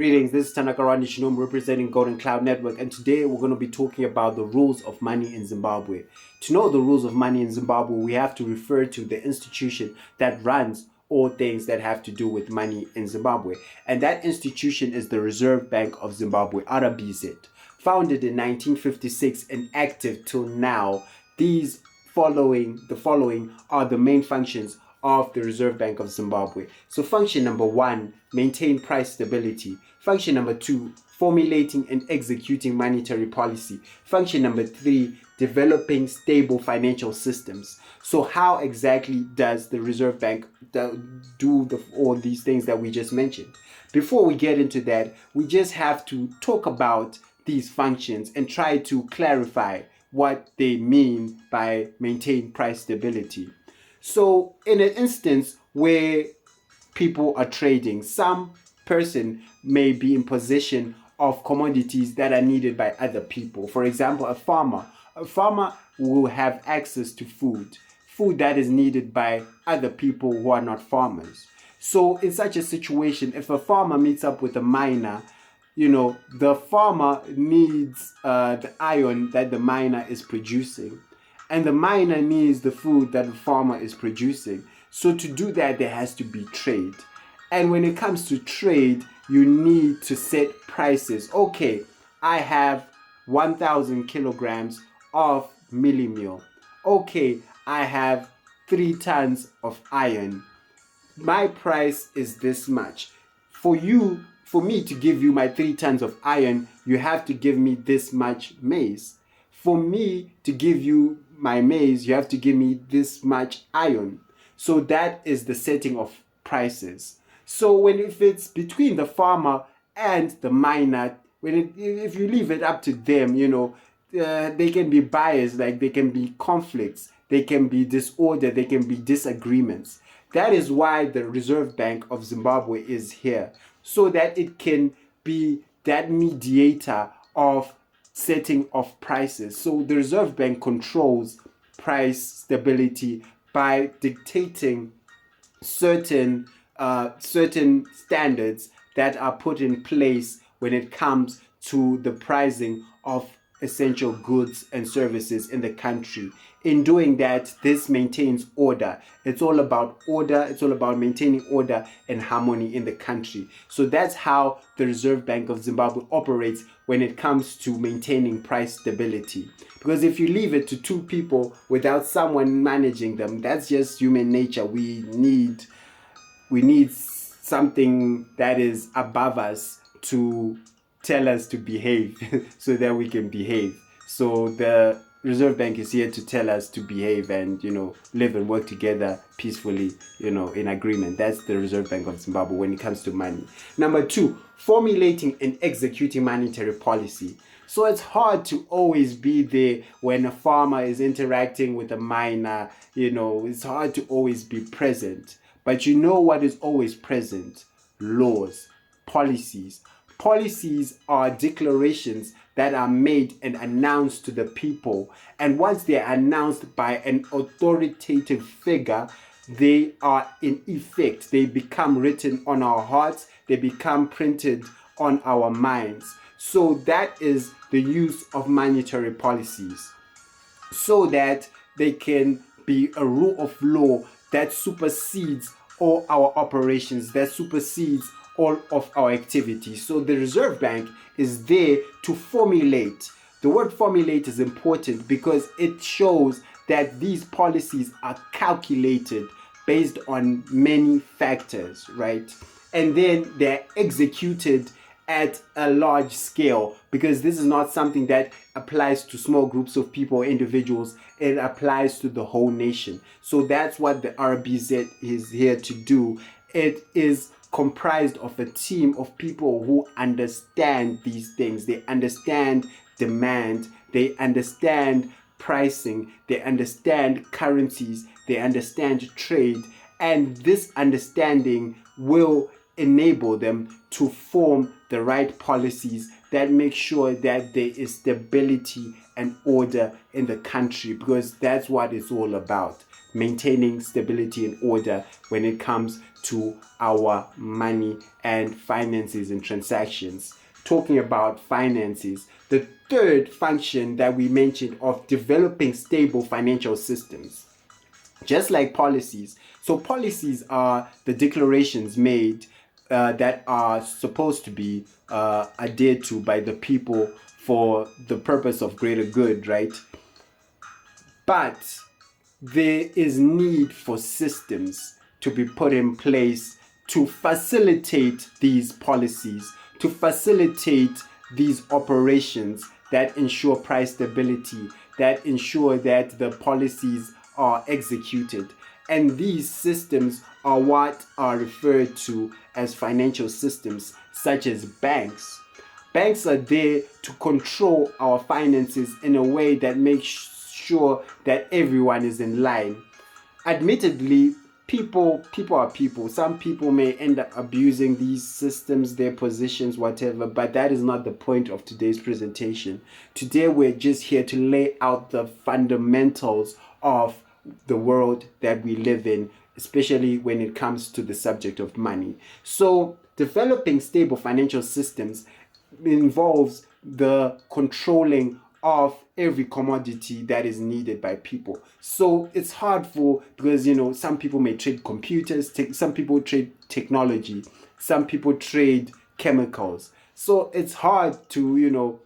Greetings, this is Tanaka Rani Shinom representing Golden Cloud Network, and today we're going to be talking about the rules of money in Zimbabwe. To know the rules of money in Zimbabwe, we have to refer to the institution that runs all things that have to do with money in Zimbabwe. And that institution is the Reserve Bank of Zimbabwe, RBZ. Founded in 1956 and active till now, the following are the main functions of the Reserve Bank of Zimbabwe. So function number 1, maintain price stability. Function number 2, formulating and executing monetary policy. Function number 3, developing stable financial systems. So how exactly does the Reserve Bank do all these things that we just mentioned? Before we get into that, we just have to talk about these functions and try to clarify what they mean by maintain price stability. So in an instance where people are trading, some person may be in possession of commodities that are needed by other people. For example, a farmer will have access to food that is needed by other people who are not farmers. So in such a situation, if a farmer meets up with a miner, the farmer needs the iron that the miner is producing, and the miner needs the food that the farmer is producing. So to do that, there has to be trade. And when it comes to trade, you need to set prices. Okay, I have 1,000 kilograms of milli meal. Okay, I have 3 tons of iron. My price is this much. For me to give you my 3 tons of iron, you have to give me this much maize. For me to give you my maize, you have to give me this much iron. So that is the setting of prices. So if it's between the farmer and the miner, if you leave it up to them, they can be biased, like there can be conflicts, there can be disorder, there can be disagreements. That is why the Reserve Bank of Zimbabwe is here, so that it can be that mediator of setting of prices. So the Reserve Bank controls price stability by dictating certain standards that are put in place when it comes to the pricing of essential goods and services in the country. In doing that, this maintains order. It's all about order. It's all about maintaining order and harmony in the country. So that's how the Reserve Bank of Zimbabwe operates when it comes to maintaining price stability. Because if you leave it to two people without someone managing them, that's just human nature. We need something that is above us to tell us to behave so that we can behave. So the Reserve Bank is here to tell us to behave and, live and work together peacefully, in agreement. That's the Reserve Bank of Zimbabwe when it comes to money. Number 2, formulating and executing monetary policy. So it's hard to always be there when a farmer is interacting with a miner. It's hard to always be present. But you know what is always present? Laws, policies. Policies are declarations that are made and announced to the people. And once they are announced by an authoritative figure, they are in effect. They become written on our hearts. They become printed on our minds. So that is the use of monetary policies, so that they can be a rule of law that supersedes all our operations, that supersedes all of our activities. So the Reserve Bank is there to formulate. The word formulate is important because it shows that these policies are calculated based on many factors, right? And then they're executed at a large scale, because this is not something that applies to small groups of people or individuals. It applies to the whole nation. So that's what the RBZ is here to do. It is comprised of a team of people who understand these things. They understand demand, they understand pricing, they understand currencies, they understand trade, and this understanding will enable them to form the right policies that make sure that there is stability and order in the country, because that's what it's all about. maintaining stability and order when it comes to our money and finances and transactions. Talking about finances, the third function that we mentioned of developing stable financial systems, just like policies. So policies are the declarations made that are supposed to be adhered to by the people for the purpose of greater good, right? But there is need for systems to be put in place to facilitate these policies, to facilitate these operations that ensure price stability, that ensure that the policies are executed. And these systems are what are referred to as financial systems, such as banks. Banks are there to control our finances in a way that makes sure that everyone is in line. Admittedly, people are people. Some people may end up abusing these systems, their positions, whatever, but that is not the point of today's presentation. Today we're just here to lay out the fundamentals of the world that we live in, especially when it comes to the subject of money. So developing stable financial systems involves the controlling of every commodity that is needed by people. So it's hard because some people may trade computers, some people trade technology, some people trade chemicals. So it's hard to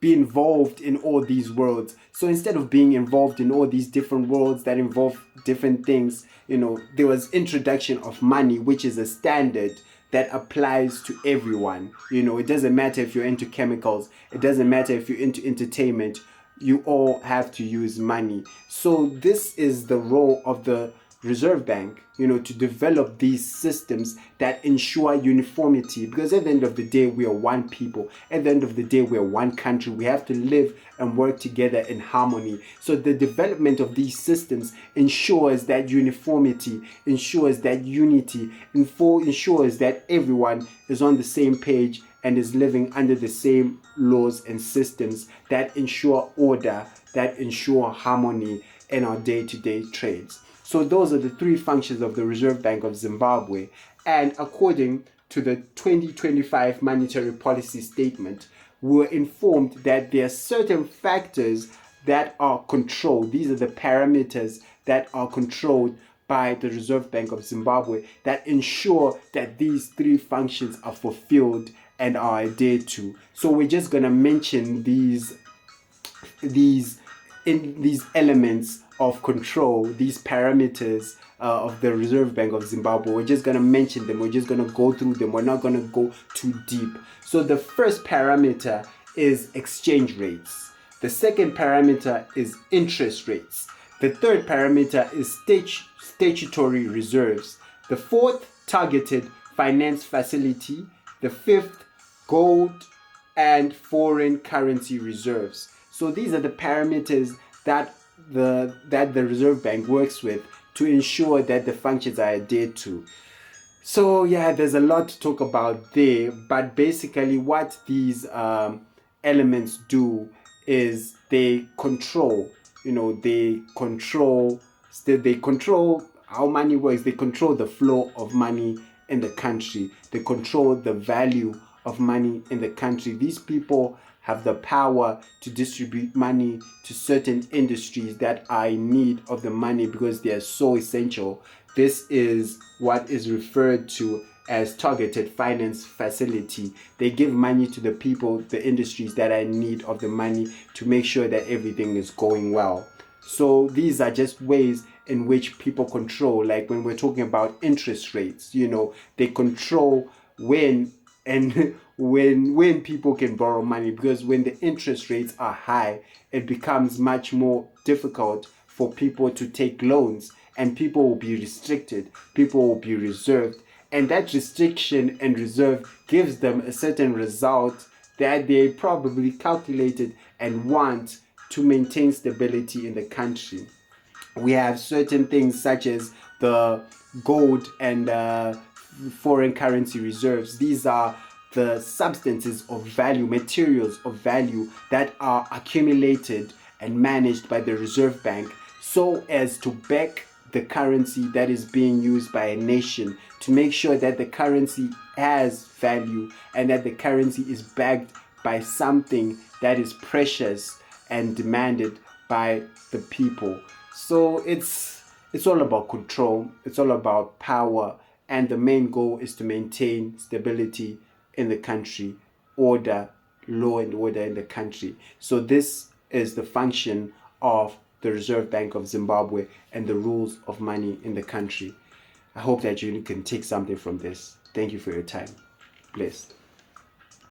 be involved in all these worlds. So instead of being involved in all these different worlds that involve different things, there was introduction of money, which is a standard that applies to everyone. It doesn't matter if you're into chemicals, it doesn't matter if you're into entertainment, you all have to use money. So this is the role of the Reserve Bank, to develop these systems that ensure uniformity, because at the end of the day, we are one people. At the end of the day, we are one country. We have to live and work together in harmony. So the development of these systems ensures that uniformity, ensures that unity, ensures that everyone is on the same page and is living under the same laws and systems that ensure order, that ensure harmony in our day-to-day trades. So those are the three functions of the Reserve Bank of Zimbabwe. And according to the 2025 Monetary Policy Statement, we were informed that there are certain factors that are controlled. These are the parameters that are controlled by the Reserve Bank of Zimbabwe that ensure that these three functions are fulfilled and are adhered to. So we're just going to mention these elements of control, these parameters of the Reserve Bank of Zimbabwe. We're just going to mention them. We're just going to go through them. We're not going to go too deep. So the first parameter is exchange rates. The second parameter is interest rates. The third parameter is statutory reserves. The fourth, targeted finance facility. The fifth, gold and foreign currency reserves. So these are the parameters that the Reserve Bank works with to ensure that the functions are adhered to. So yeah, there's a lot to talk about there, but basically what these elements do is they control how money works. They control the flow of money in the country. They control the value of money in the country. These people have the power to distribute money to certain industries that are in need of the money because they are so essential. This is what is referred to as targeted finance facility. They give money to the people, the industries that are in need of the money to make sure that everything is going well. So these are just ways in which people control, like when we're talking about interest rates, they control when people can borrow money, because when the interest rates are high, it becomes much more difficult for people to take loans, and people will be restricted, people will be reserved, and that restriction and reserve gives them a certain result that they probably calculated and want to maintain stability in the country. We have certain things such as the gold and foreign currency reserves. These are the substances of value, materials of value that are accumulated and managed by the Reserve Bank so as to back the currency that is being used by a nation, to make sure that the currency has value and that the currency is backed by something that is precious and demanded by the people. So it's all about control, it's all about power, and the main goal is to maintain stability in the country, order, law and order in the country. So this is the function of the Reserve Bank of Zimbabwe and the rules of money in the country. I hope that you can take something from this. Thank you for your time. Blessed.